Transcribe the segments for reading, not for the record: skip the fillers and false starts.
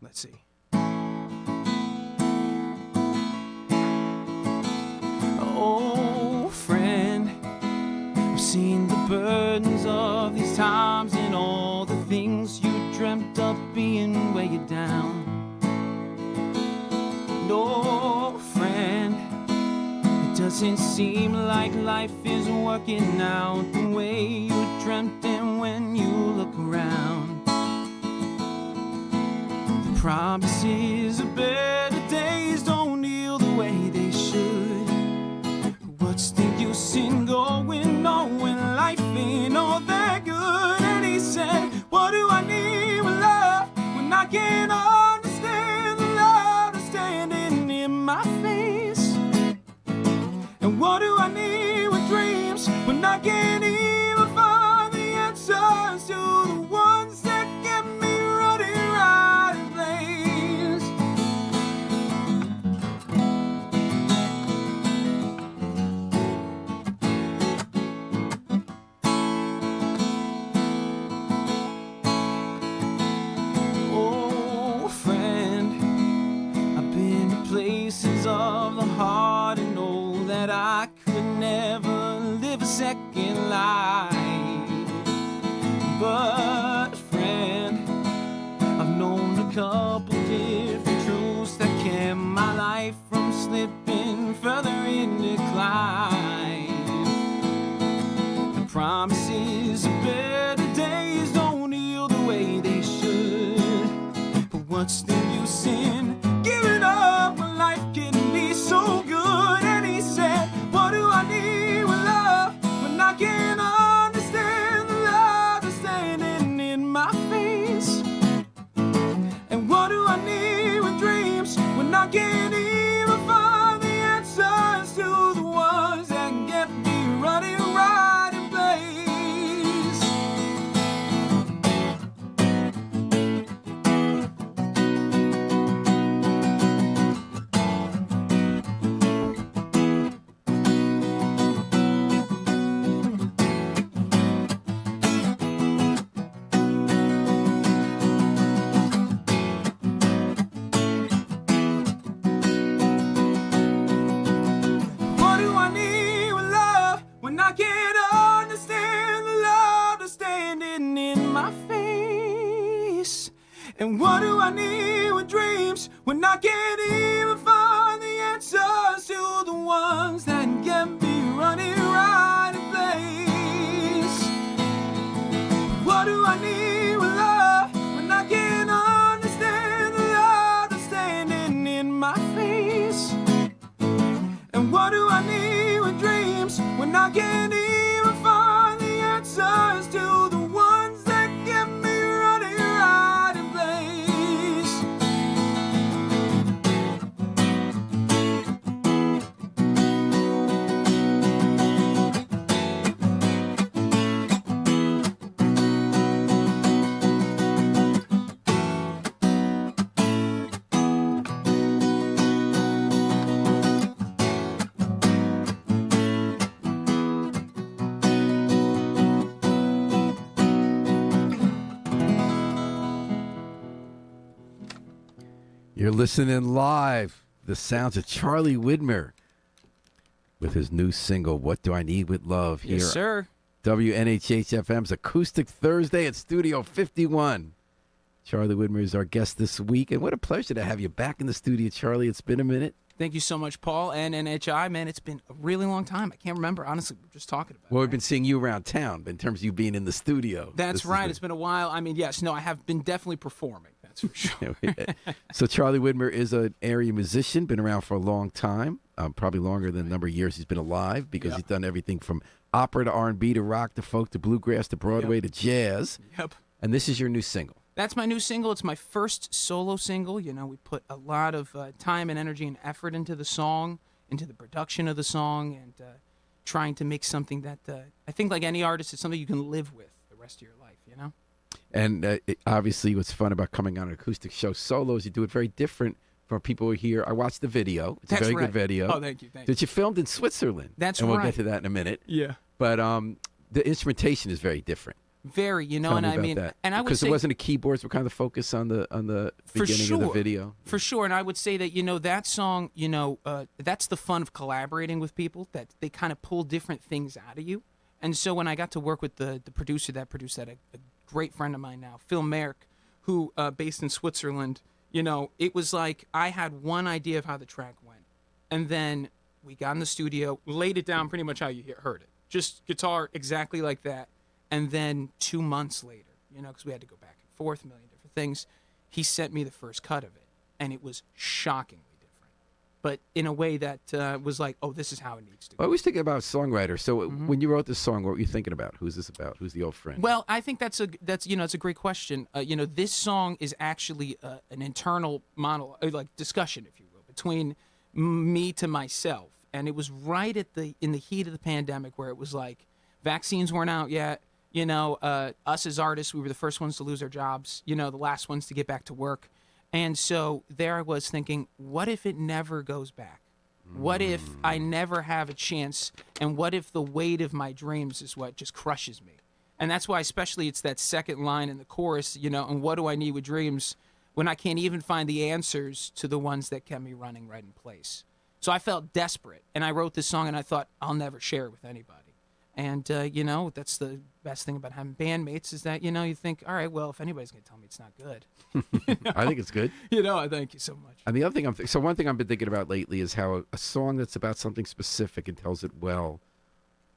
Let's see. Oh, friend, I've seen the burdens of these times and all the things you dreamt of being weigh you down. No, friend, it doesn't seem like life is working out the way you dreamt it when you look around. The promises of better days don't heal the way they should. What's the use in going on when life ain't all that good? And he said, what do I need with love when I can't understand the love that's standing in my face? And what do I need with dreams when I can't even find the answers to the ones that get me running right in place? Oh, friend, I've been to places of the heart and know that I could never live a second life. But, friend, I've known a couple different truths that kept my life from slipping further in decline. The promises of better days don't heal the way they should. But what's the use in giving up when life can be so good? And he said, what do I need with love when I can't understand the love that's standing in my face? And what do I need with dreams when I can't even find the answers to the ones that can get me running right in place? What do I need with love when I can't understand the love that's standing in my face? And what do I need with dreams when I can't even find the answers to the ones that get me running right in place? What do I need with love when I can't understand the love that's standing in my face? And what do I need with dreams when I can't even find the answers to the ones that get me running right in place? You're listening live. The sounds of Charlie Widmer with his new single, What Do I Need with Love? Here, Yes, sir. WNHH-FM's Acoustic Thursday at Studio 51. Charlie Widmer is our guest this week, and what a pleasure to have you back in the studio, Charlie. It's been a minute. Thank you so much, Paul, and NHI. Man, it's been a really long time. I can't remember. Honestly, we're just talking about Well, it. we've been seeing you around town, but in terms of you being in the studio. That's right. It's been a while. I mean, yes, no, I have been definitely performing. That's for sure. So Charlie Widmer is an area musician, been around for a long time, probably longer than the number of years he's been alive, because he's done everything from opera to R&B to rock to folk to bluegrass to Broadway to jazz. Yep. And this is your new single. That's my new single. It's my first solo single. You know, we put a lot of time and energy and effort into the song, into the production of the song, and trying to make something that I think, like any artist, it's something you can live with the rest of your life, you know? And obviously what's fun about coming on an acoustic show solo is you do it very different from people who are here. I watched the video. It's That's a very right. good video. Oh, thank you. Thank you. That you filmed in Switzerland. That's and we'll right. get to that in a minute. Yeah. But the instrumentation is very different. Very, you know, Tell and me I about mean, that. and I would Because say it wasn't a keyboards, were kind of the focus on the for beginning sure, of the video. for sure, and I would say that, you know, that song, you know, that's the fun of collaborating with people, that they kind of pull different things out of you. And so when I got to work with the producer that produced that, a great friend of mine now, Phil Merrick, who based in Switzerland, you know, it was like I had one idea of how the track went, and then we got in the studio, laid it down pretty much how you heard it, just guitar exactly like that. And then 2 months later, you know, because we had to go back and forth, a million different things, he sent me the first cut of it, and it was shockingly different, but in a way that was like, oh, this is how it needs to go. I was thinking about songwriter. So when you wrote this song, what were you thinking about? Who's this about? Who's the old friend? Well, I think that's you know, it's a great question. You know, this song is actually an internal monologue, like discussion, if you will, between me to myself, and it was right at in the heat of the pandemic, where it was like vaccines weren't out yet. You know, us as artists, we were the first ones to lose our jobs, you know, the last ones to get back to work. And so there I was thinking, what if it never goes back? What if I never have a chance? And what if the weight of my dreams is what just crushes me? And that's why, especially, it's that second line in the chorus, you know, and what do I need with dreams when I can't even find the answers to the ones that kept me running right in place? So I felt desperate, and I wrote this song, and I thought, I'll never share it with anybody. And, you know, that's the best thing about having bandmates, is that, you know, you think, all right, well, if anybody's going to tell me it's not good. You know? I think it's good. You know, thank you so much. And the other thing so one thing I've been thinking about lately is how a song that's about something specific and tells it well,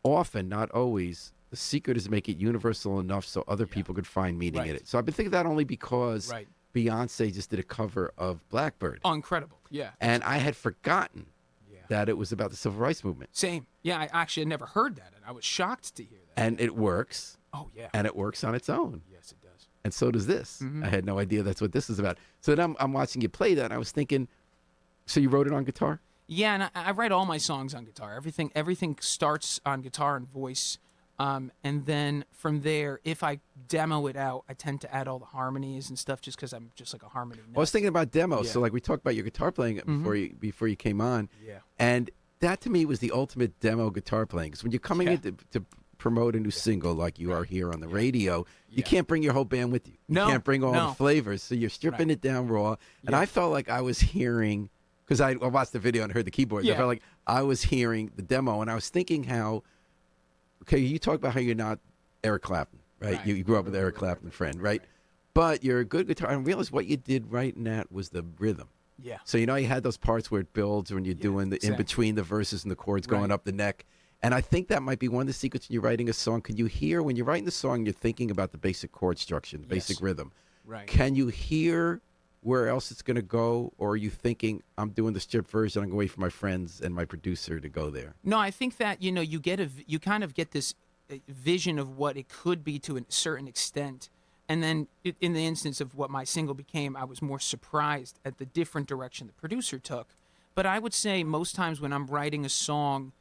often, not always, the secret is to make it universal enough so other people could find meaning in Right. it. So I've been thinking that only because Right. Beyonce just did a cover of Blackbird. Oh, incredible. Yeah. And I had forgotten Yeah. that it was about the civil rights movement. Same. Yeah, I actually had never heard that, and I was shocked to hear that. And it works. Oh, yeah. And it works on its own. Yes, it does. And so does this. I had no idea that's what this is about. So then I'm watching you play that, and I was thinking, so you wrote it on guitar? Yeah, and I write all my songs on guitar. Everything starts on guitar and voice. And then from there, if I demo it out, I tend to add all the harmonies and stuff, just because I'm just like a harmony nut. I was thinking about demos. Yeah. So like we talked about your guitar playing before you came on. Yeah. And that to me was the ultimate demo guitar playing. Because when you're coming in to promote a new single like you are here on the radio, you can't bring your whole band with you. You No, can't bring all no. the flavors. So you're stripping it down raw. And I felt like I was hearing, because I watched the video and heard the keyboards, I Yeah. felt like I was hearing the demo. And I was thinking how, okay, you talk about how you're not Eric Clapton, right? Right. You grew up with Eric Clapton friend, right? But you're a good guitar. And I realized what you did right in that was the rhythm. Yeah. So you know you had those parts where it builds when you're doing the in exactly. between the verses and the chords going Right. up the neck. And I think that might be one of the secrets when you're writing a song. Can you hear when you're writing the song, you're thinking about the basic chord structure, the basic rhythm. Right. Can you hear where else it's going to go, or are you thinking I'm doing the strip version, I'm going to wait for my friends and my producer to go there? No, I think that, you know, you kind of get this vision of what it could be to a certain extent. And then in the instance of what my single became, I was more surprised at the different direction the producer took. But I would say most times when I'm writing a song,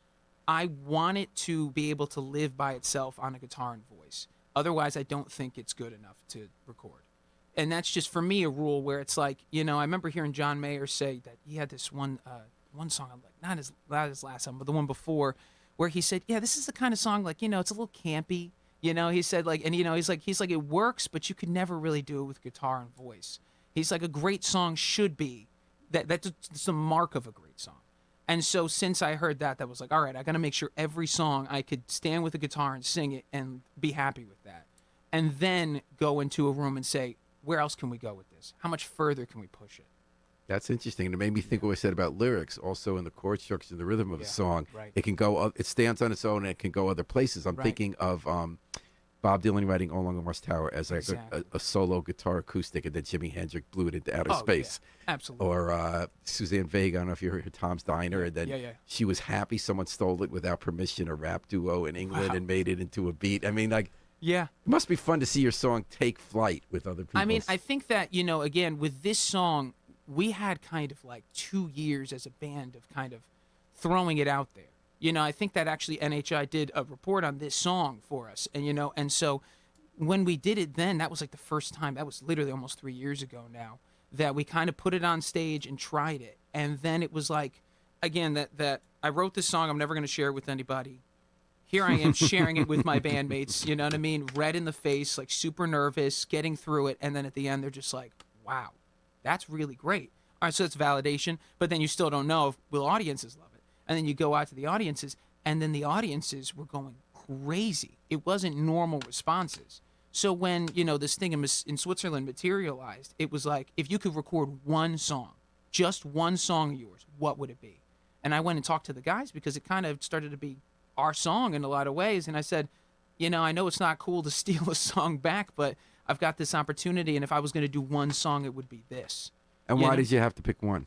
I want it to be able to live by itself on a guitar and voice. Otherwise, I don't think it's good enough to record. And that's just, for me, a rule where it's like, you know, I remember hearing John Mayer say that he had this one song, not his last album, but the one before, where he said, yeah, this is the kind of song, like, you know, it's a little campy. You know, he said, like, and, you know, he's like, it works, but you could never really do it with guitar and voice. He's like, a great song should be, that's the mark of a great song. And so since I heard that was like, all right, I got to make sure every song I could stand with a guitar and sing it and be happy with that. And then go into a room and say, where else can we go with this? How much further can we push it? That's interesting. And it made me think what I said about lyrics, also in the chord structure and the rhythm of a song. Right. It can go, it stands on its own and it can go other places. I'm thinking of Bob Dylan writing All Along the Watchtower as like a solo guitar acoustic, and then Jimi Hendrix blew it into outer space. Yeah, absolutely. Or Suzanne Vega, I don't know if you heard Tom's Diner, and then she was happy someone stole it without permission, a rap duo in England, and made it into a beat. I mean, like, yeah. It must be fun to see your song take flight with other people. I mean, I think that, you know, again, with this song, we had kind of like 2 years as a band of kind of throwing it out there. You know, I think that actually NHI did a report on this song for us. And, you know, and so when we did it then, that was like the first time, that was literally almost 3 years ago now, that we kind of put it on stage and tried it. And then it was like, again, that I wrote this song, I'm never going to share it with anybody. here I am sharing it with my bandmates, you know what I mean? Red in the face, like super nervous, getting through it. And then at the end, they're just like, wow, that's really great. All right, so it's validation, but then you still don't know if will audiences love it. And then you go out to the audiences, and then the audiences were going crazy. It wasn't normal responses. So when, this thing in Switzerland materialized, it was like, if you could record one song, just one song of yours, what would it be? And I went and talked to the guys because it kind of started to be our song in a lot of ways. And I said, I know it's not cool to steal a song back, but I've got this opportunity, and if I was going to do one song, it would be this. And why did you have to pick one?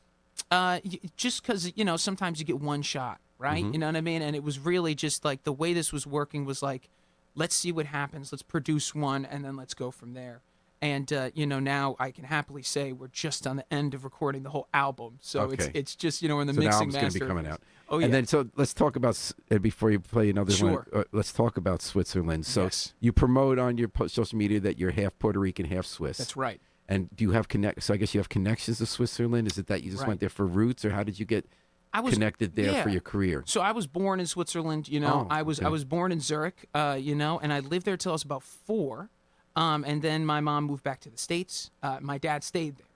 Just because, sometimes you get one shot, right? Mm-hmm. You know what I mean? And it was really just like the way this was working was like, let's see what happens. Let's produce one, and then let's go from there. And, now I can happily say we're just on the end of recording the whole album. So Okay. it's just, we're in the So the mixing album's going to be master. coming out. Oh, yeah. And then, so let's talk about, before you play another Sure. one, let's talk about Switzerland. So Yes. you promote on your social media that you're half Puerto Rican, half Swiss. That's right. And do you have so I guess you have connections to Switzerland? Is it that you just Right. went there for roots, or how did you get I was connected there for your career? So I was born in Switzerland, Oh, I was born in Zurich, and I lived there till I was about 4. And then my mom moved back to the States. My dad stayed there.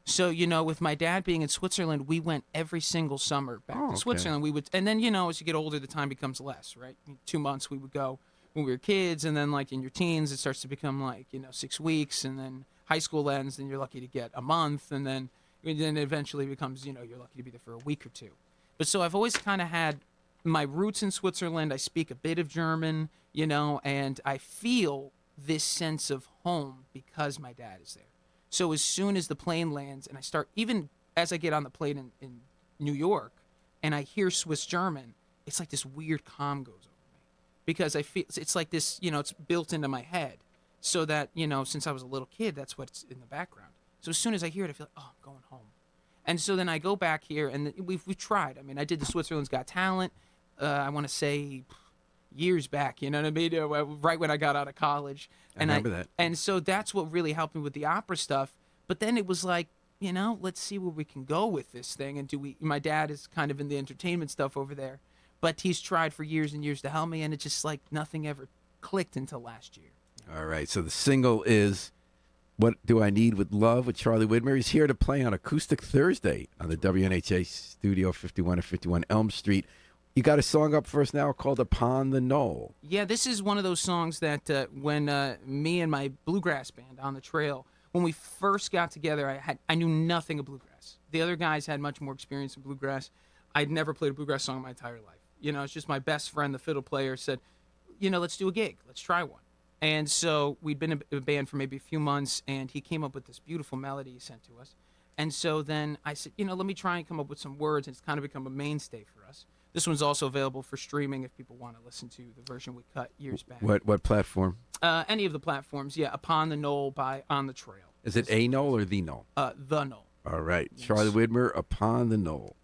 So, with my dad being in Switzerland, we went every single summer back okay. to Switzerland. We would, and then, as you get older, the time becomes less, right? 2 months we would go when we were kids, and then like in your teens, it starts to become like, 6 weeks, and then high school ends, and you're lucky to get a month, and then eventually becomes, you're lucky to be there for a week or 2. But so I've always kind of had my roots in Switzerland. I speak a bit of German, and I feel this sense of home because my dad is there. So as soon as the plane lands and I start, even as I get on the plane in New York and I hear Swiss German, it's like this weird calm goes over me because I feel it's like this, it's built into my head so that, since I was a little kid, that's what's in the background. So as soon as I hear it, I feel like, oh, I'm going home. And so then I go back here and we've tried. I mean, I did the Switzerland's Got Talent. I want to say years back, you know what I mean? Right when I got out of college. I remember that. And so that's what really helped me with the opera stuff. But then it was like, let's see where we can go with this thing. And my dad is kind of in the entertainment stuff over there, but he's tried for years and years to help me. And it's just like nothing ever clicked until last year. All right. So the single is What Do I Need with Love with Charlie Widmer. He's here to play on Acoustic Thursday on the WNHA Studio 51 at 51 Elm Street. You got a song up for us now called Upon the Knoll. Yeah, this is one of those songs that when me and my bluegrass band On the Trail, when we first got together, I knew nothing of bluegrass. The other guys had much more experience in bluegrass. I'd never played a bluegrass song in my entire life. It's just my best friend, the fiddle player, said, let's do a gig. Let's try one. And so we'd been a band for maybe a few months, and he came up with this beautiful melody he sent to us. And so then I said, let me try and come up with some words, and it's kind of become a mainstay for us. This one's also available for streaming if people want to listen to the version we cut years back. What platform? Any of the platforms, yeah. Upon the Knoll by On the Trail. Is it a knoll or the knoll? The Knoll. All right. Yes. Charlie Widmer, Upon the Knoll.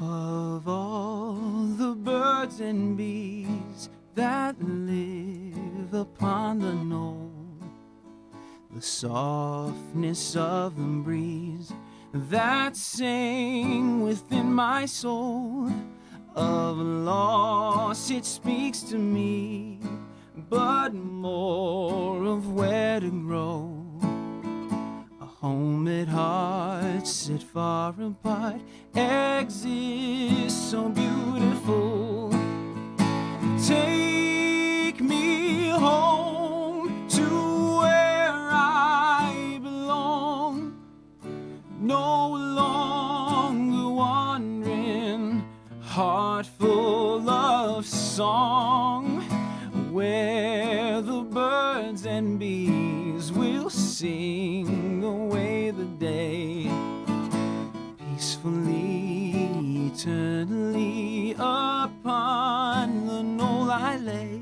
Of all the birds and bees that live upon the knoll, the softness of the breeze that sing within my soul, of loss it speaks to me, but more of where to grow. A home at hearts set far apart exists so beautiful. Take me home to where I belong, no longer wandering, heart full of song, where the birds and bees will sing away the day, peacefully, eternally upon the knoll I lay.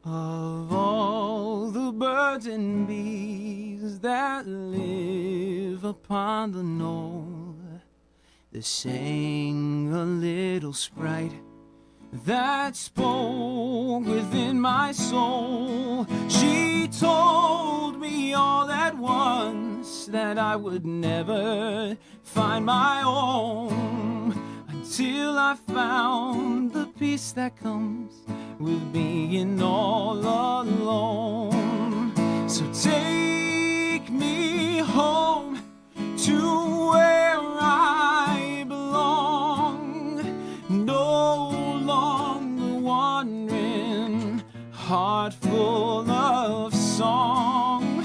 Of all the birds and bees that live upon the knoll, there sang a little sprite that spoke within my soul. She told me all at once that I would never find my own until I found the peace that comes with being all alone. So take me home to where I belong, no longer wandering, heart full of song,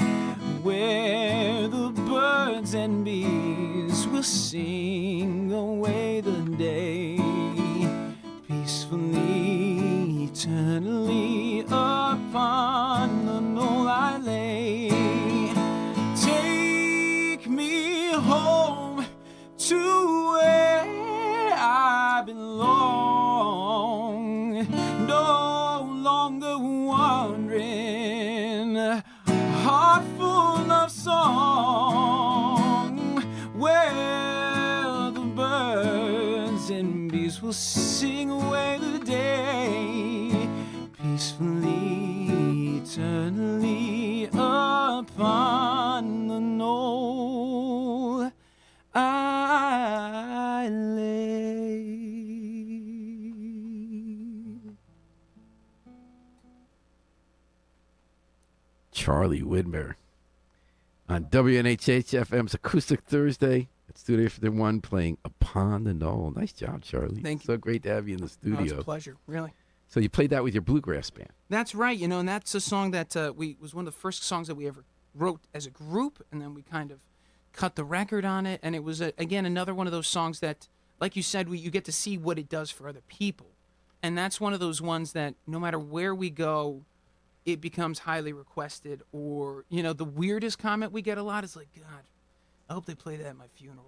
where the birds and bees will sing away the day, peacefully, eternally upon the knoll I lay. Take me home to where I belong, no longer wandering, heart full of song, where the birds and bees will sing away the day, peacefully, eternally upon the knoll I lay. Charlie Widmer on WNHH FM's Acoustic Thursday at Studio 51 playing Upon the Knoll. Nice job, Charlie. Thank you. So great to have you in the studio. Oh, it's a pleasure, really. So you played that with your bluegrass band. That's right, you know, and that's a song that was one of the first songs that we ever wrote as a group, and then we kind of cut the record on it, and it was, again, another one of those songs that, like you said, you get to see what it does for other people. And that's one of those ones that no matter where we go, it becomes highly requested. Or, you know, the weirdest comment we get a lot is like, God, I hope they play that at my funeral.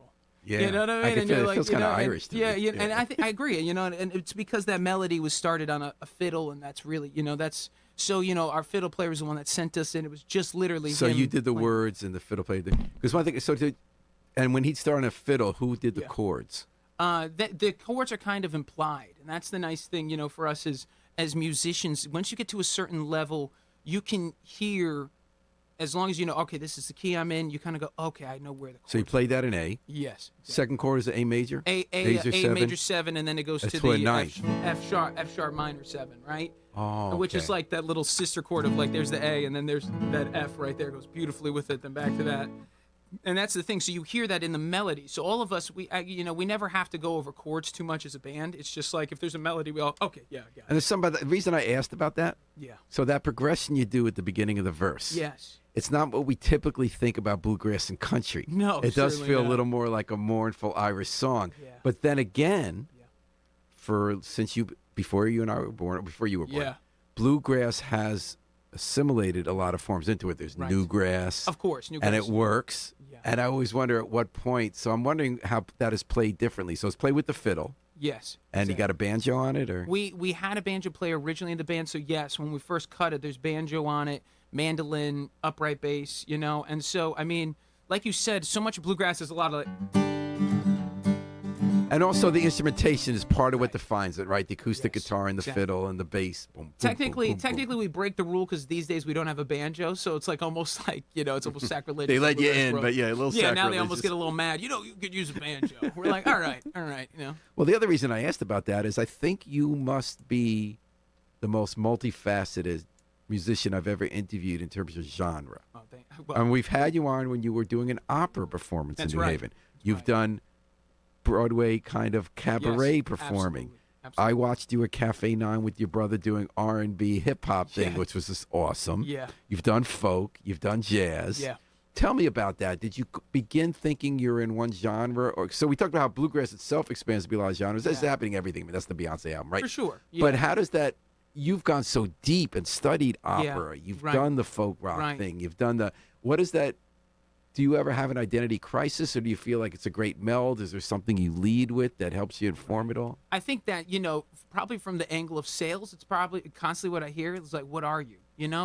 Yeah, you know what I mean? I can And feel you're it like, feels you kind of know, and- Irish to yeah, me. yeah, and I agree. You know, and it's because that melody was started on a fiddle, and that's really, you know, that's so. You know, our fiddle player was the one that sent us, and it was just literally. So him you did the playing. words and the fiddle player. Because one thing, and when he'd start on a fiddle, who did the chords? The chords are kind of implied, and that's the nice thing, you know, for us as musicians. Once you get to a certain level, you can hear, as long as you know, okay, this is the key I'm in. You kind of go, okay, I know where the chords. So you played that in A. Yes. Second chord is A major. A major 7, and then it goes That's to to a the ninth. F sharp minor 7, right? Oh, Which is okay. like that little sister chord of like there's the A and then there's that F right there, goes beautifully with it, then back to that. And that's the thing. So you hear that in the melody. So all of us, we never have to go over chords too much as a band. It's just like if there's a melody, we all okay, yeah, yeah. And there's the reason I asked about that. Yeah. So that progression you do at the beginning of the verse. Yes. It's not what we typically think about bluegrass and country. No, it does certainly feel not. a little more like a mournful Irish song. Yeah. But then again, Yeah. before you and I were born, before you were born, Yeah. bluegrass has assimilated a lot of forms into it. There's Right. newgrass, Of course, and newgrass. it works. Yeah. And I always wonder at what point. So I'm wondering how that is played differently. So it's played with the fiddle, Yes. and you got a banjo on it, or We had a banjo player originally in the band, so yes, when we first cut it, there's banjo on it, mandolin, upright bass, you know, and so I mean, like you said, so much bluegrass is a lot of like, and also the instrumentation is part of what defines it, right? The acoustic Yes, guitar and the exactly. fiddle and the bass. Boom, boom, technically boom, boom, boom. we break the rule because these days we don't have a banjo, so it's like almost like, you know, it's almost sacrilegious. They in let you bluegrass in, world. but yeah, a little yeah. Now they sacrilegious. almost get a little mad. You know, you could use a banjo. We're like, all right, you know. Well, the other reason I asked about that is I think you must be the most multifaceted musician I've ever interviewed in terms of genre. Oh, And we've had you on when you were doing an opera performance in That's New right. Haven. That's You've right. done Broadway kind of cabaret Yes, performing. absolutely. I watched you at Cafe 9 with your brother doing R&B hip hop thing, Yeah. which was just awesome. Yeah. You've done folk, you've done jazz. Yeah. Tell me about that. Did you begin thinking you're in one genre? Or so we talked about how bluegrass itself expands to be a lot of genres. That's Yeah. happening everything. I mean, that's the Beyonce album, right? For sure. Yeah. But how does that? You've gone so deep and studied Yeah, opera. You've right. done the folk rock Right. thing. You've done the. What is that? Do you ever have an identity crisis, or do you feel like it's a great meld? Is there something you lead with that helps you inform it all? I think that, probably from the angle of sales, it's probably constantly what I hear. It's like, what are you?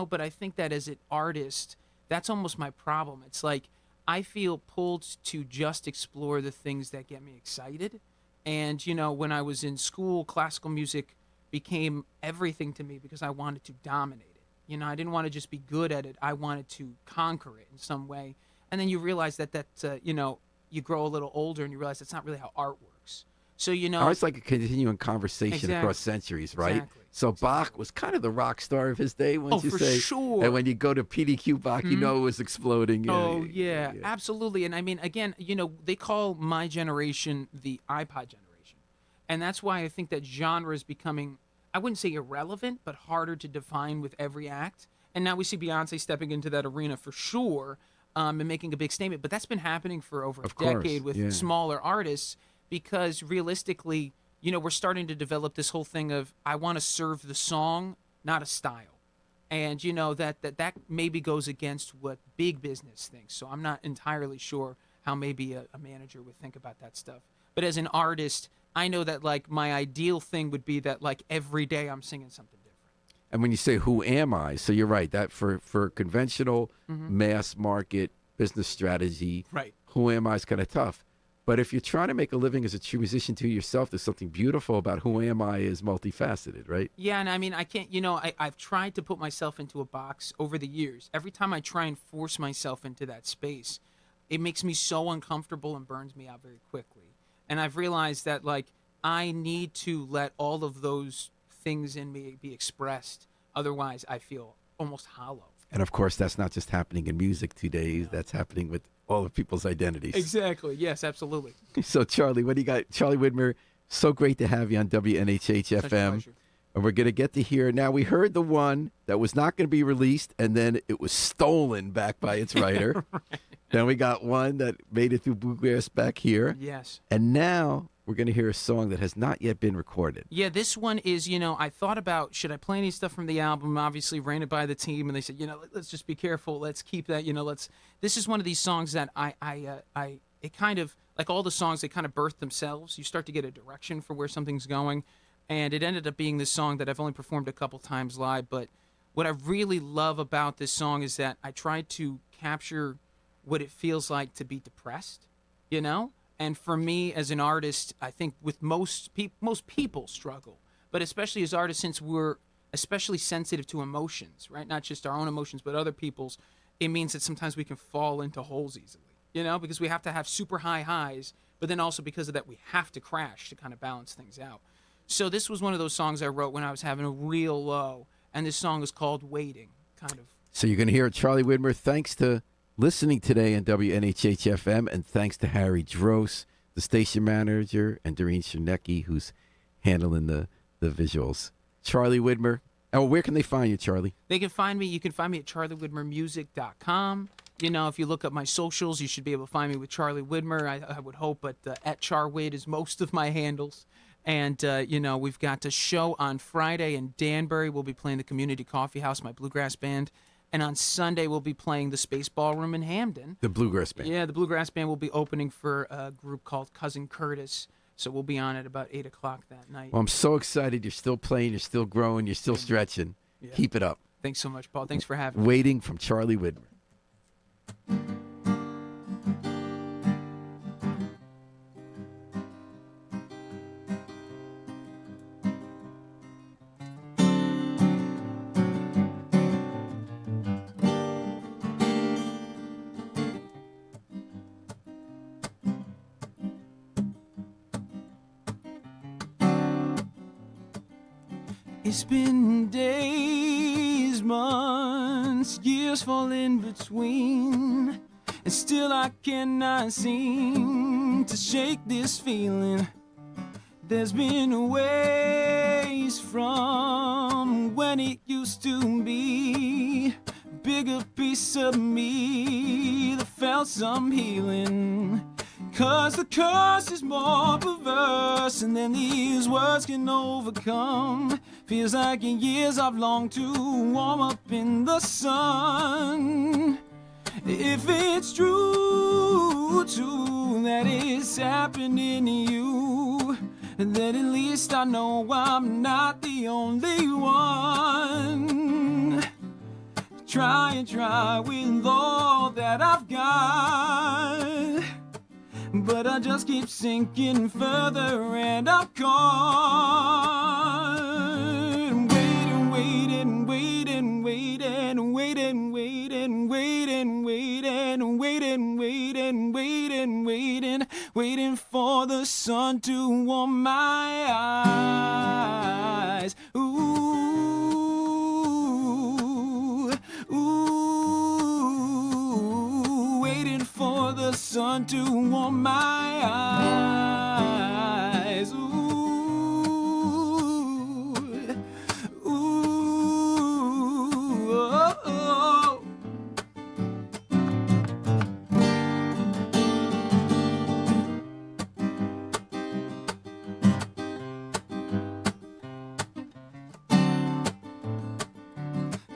But I think that as an artist, that's almost my problem. It's like I feel pulled to just explore the things that get me excited. And, when I was in school, classical music became everything to me because I wanted to dominate it. I didn't want to just be good at it. I wanted to conquer it in some way. And then you realize that you grow a little older and you realize that's not really how art works. So, Art's like a continuing conversation Exactly. across centuries, right? Exactly. So Bach was kind of the rock star of his day, wouldn't you for say? sure. And when you go to PDQ Bach, you know it was exploding. Oh, yeah, absolutely. And I mean, again, they call my generation the iPod generation. And that's why I think that genre is becoming, I wouldn't say irrelevant, but harder to define with every act. And now we see Beyonce stepping into that arena for sure, and making a big statement. But that's been happening for over a decade with smaller artists because realistically, we're starting to develop this whole thing of I want to serve the song, not a style. And that maybe goes against what big business thinks. So I'm not entirely sure how maybe a manager would think about that stuff. But as an artist, I know that like my ideal thing would be that like every day I'm singing something different. And when you say who am I, so you're right, that for conventional mass market business strategy, Right. who am I is kind of tough. But if you're trying to make a living as a true musician to yourself, there's something beautiful about who am I is multifaceted, right? Yeah, and I mean, I can't, I've tried to put myself into a box over the years. Every time I try and force myself into that space, it makes me so uncomfortable and burns me out very quickly. And I've realized that, like, I need to let all of those things in me be expressed. Otherwise, I feel almost hollow. And of course, that's not just happening in music today. That's happening with all of people's identities. Exactly. Yes, absolutely. So, Charlie, what do you got? Charlie Widmer, so great to have you on WNHH Such a FM. pleasure. And we're going to get to hear. Now, we heard the one that was not going to be released, and then it was stolen back by its writer. Right. Then we got one that made it through Bluegrass back here. Yes. And now we're going to hear a song that has not yet been recorded. Yeah, this one is, I thought about, should I play any stuff from the album? Obviously, ran it by the team, and they said, let's just be careful. Let's keep that, this is one of these songs that it kind of, like all the songs, they kind of birth themselves. You start to get a direction for where something's going. And it ended up being this song that I've only performed a couple times live. But what I really love about this song is that I tried to capture what it feels like to be depressed, And for me as an artist, I think with most people struggle, but especially as artists, since we're especially sensitive to emotions, right? Not just our own emotions, but other people's. It means that sometimes we can fall into holes easily, because we have to have super high highs, but then also because of that, we have to crash to kind of balance things out. So this was one of those songs I wrote when I was having a real low, and this song is called Waiting, kind of. So you're going to hear Charlie Widmer. Thanks to listening today on WNHH FM, and thanks to Harry Dross, the station manager, and Doreen Chernecki, who's handling the visuals. Charlie Widmer. Oh, where can they find you, Charlie? You can find me at charliewidmermusic.com. If you look up my socials, you should be able to find me with Charlie Widmer, I would hope, but at Charwid is most of my handles. And, we've got a show on Friday in Danbury. We'll be playing the Community Coffee House, my bluegrass band. And on Sunday, we'll be playing the Space Ballroom in Hamden. The Bluegrass Band. Yeah, the Bluegrass Band will be opening for a group called Cousin Curtis. So we'll be on at about 8 o'clock that night. Well, I'm so excited. You're still playing. You're still growing. You're still stretching. Yeah. Keep it up. Thanks so much, Paul. Thanks for having me. Waiting from Charlie Widmer. It's been days, months. years fall in between, and still I cannot seem to shake this feeling. There's been ways from when it used to be, bigger piece of me that felt some healing. 'Cause the curse is more perverse than these words can overcome. Feels like in years I've longed to warm up in the sun. If it's true that it's happening to you, then at least I know I'm not the only one. Try and try with all that I've got, but I just keep sinking further and I'm caught. Waiting, waiting, waiting, waiting, waiting, waiting, waiting, waiting, waiting, waiting, waiting, waiting, waiting for the sun to warm my eyes. Ooh, ooh, waiting for the sun to warm my eyes. Ooh, ooh, oh, oh.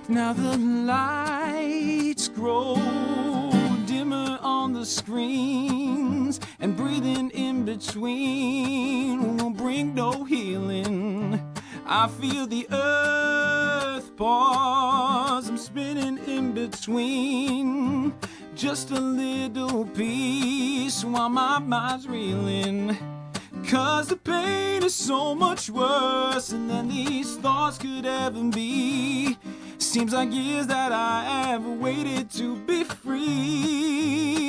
Now the lights grow dimmer on the screens, and breathing in between will bring no healing. I feel the earth pause, I'm spinning in between, just a little piece while my mind's reeling. 'Cause the pain is so much worse than these thoughts could ever be. Seems like years that I have waited to be free.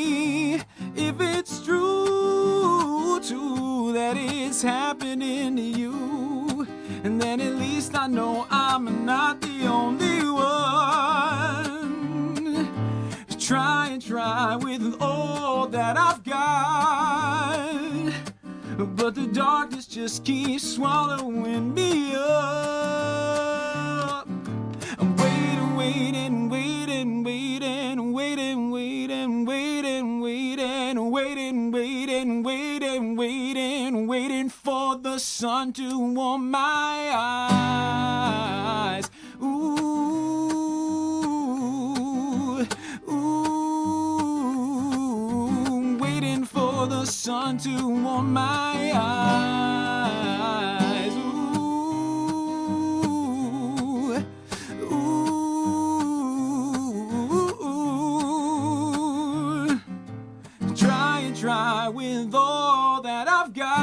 If it's true that it's happening to you, and then at least I know I'm not the only one. Try and try with all that I've got, but the darkness just keeps swallowing me up. I'm waiting, waiting, waiting, waiting, waiting, waiting, waiting, waiting, waiting, waiting, waiting, waiting, waiting for the sun to warm my eyes. Ooh, ooh, waiting for the sun to warm my eyes. Ooh, ooh, try and try with all that I've got,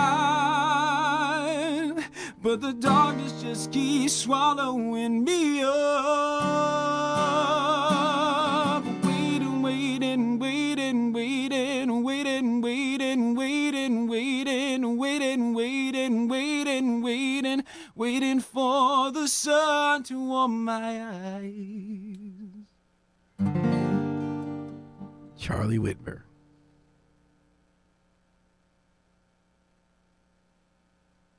but the darkness just keeps swallowing me up. Waiting, waiting, waiting, waiting, waiting, waiting, waiting, waiting, waiting, waiting, waiting, waiting, waiting for the sun to warm my eyes. Charlie Widmer.